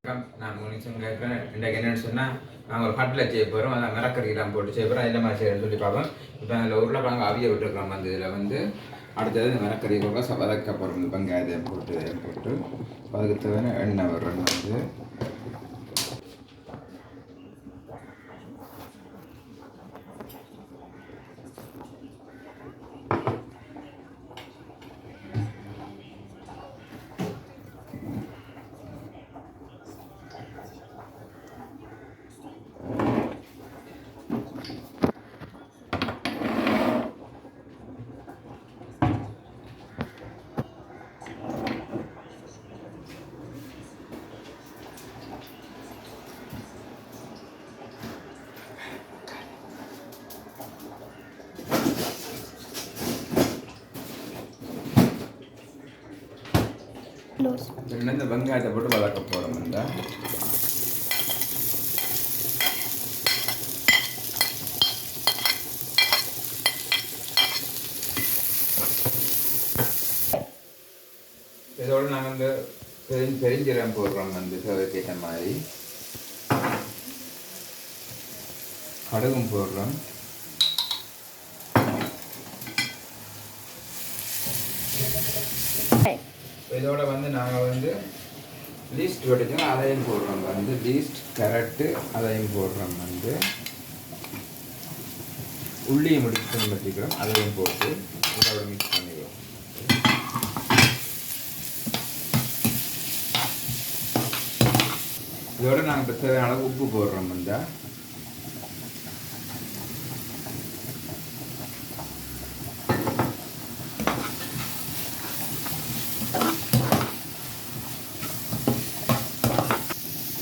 நான் முனிசன் கேட்குறேன். இன்றைக்கு என்னென்னு சொன்னால் நாங்கள் ஒரு கட்டில் செய்ய போகிறோம். அதை மிளக்கறியெல்லாம் போட்டு செய்ய போகிறோம். என்ன மாதிரி செய்யணும்னு சொல்லி பார்ப்போம். இப்போ அதில் உருளைக்கிழங்கு அவிய விட்டுருக்குறோம். வந்து இதில் வந்து அடுத்தது இந்த மிளக்கறி கூட வதக்க போகிறோம். இந்த வெங்காயத்தையும் போட்டு அதுக்கு தேவையான எண்ணெய் வரும். வந்து இந்த வெங்காயத்தை போட்டு வதக்க போகிறோம். இந்த இதோடு நாங்கள் வந்து பெருஞ்சீரகம் போடுறோம். வந்து தேவைக்கேற்ற மாதிரி கடுகும் போடுறோம். இதோட வந்து நாங்கள் வந்து லீஸ்ட் வெட்டிச்சோம், அதையும் போடுறோம். வந்து லீஸ்ட் கேரட்டு அதையும் போடுறோம். வந்து உள்ளியை முடிச்சு வச்சுக்கிறோம், அதையும் போட்டு இதோட மிக்ஸ் பண்ணிடுவோம். இதோட நாங்கள் இப்போ தேவையான அளவு உப்பு போடுறோம். வந்து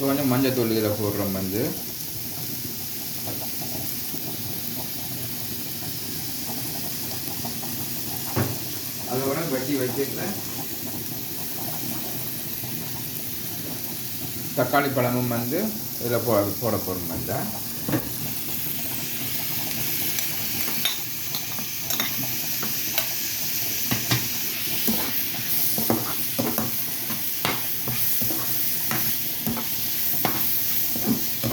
கொஞ்சம் மஞ்சத்தூள் இதில் போடுறோம். வந்து அதோட வெட்டி வச்சுக்கல தக்காளி பழமும் வந்து இதில் போட போகிறோம்.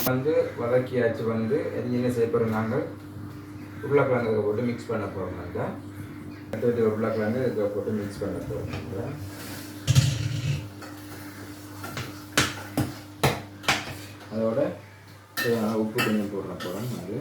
வந்து வதக்கியாச்சு. வந்து என்ன செய்ய போகிறோம், நாங்கள் உருளைக்கிழங்கு போட்டு மிக்ஸ் பண்ண போகிறோம். அடுத்து உருளைக்கிழங்கு இதை போட்டு மிக்ஸ் பண்ண போகிறோம். அதோட உப்பு கொஞ்சம் போடுற போகிறோம். அது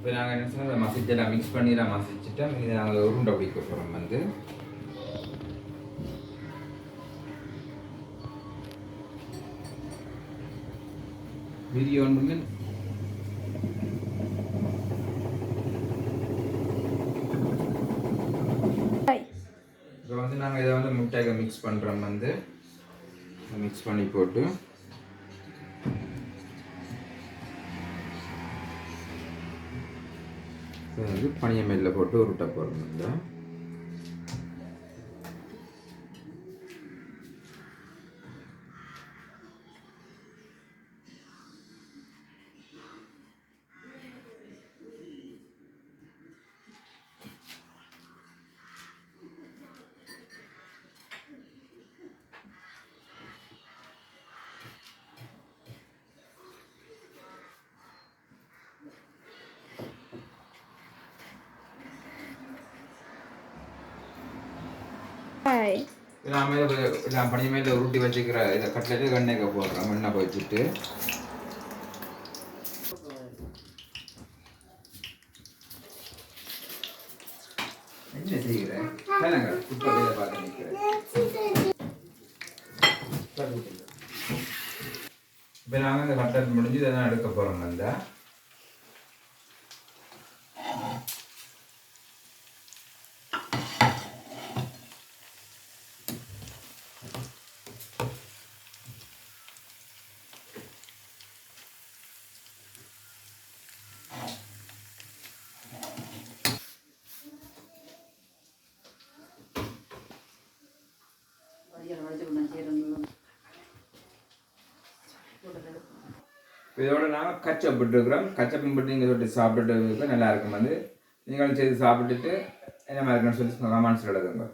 இப்போ நாங்கள் என்ன சொன்னால் மசிச்செல்லாம் மிக்ஸ் பண்ணிலாம் மசிச்சுட்டோம். இதை நாங்கள் உருண்டை பிடிக்க போகிறோம். வந்து வீடியோ ஒன்று இப்போ வந்து நாங்கள் இதை வந்து முட்டையை மிக்ஸ் பண்ணுறோம். வந்து மிக்ஸ் பண்ணி போட்டு வந்து பனிய மேல போட்டு உருட்ட போகிறோம். நான் பனி மேல உருட்டி வச்சுக்கிற இதை கட்லெட்டு எண்ணெய்க்கு போடுறோம். எண்ணெய் வச்சுட்டு என்ன செய்கிறேன் பார்த்து நிற்கிறேன். இப்போ நாங்கள் இந்த கட்லெட் முடிஞ்சு இதெல்லாம் எடுக்க போகிறோம். வந்தா இதோட நாங்கள் கச்சப் போட்டுருக்குறோம். கச்சப்பும் போட்டு நீங்கள் தொட்டு சாப்பிட்டுட்டு நல்லா இருக்கும். வந்து நீங்களும் செய்து சாப்பிட்டுட்டு என்ன மாதிரி இருக்குன்னு சொல்லி கமெண்ட்ஸில் எழுதுங்க.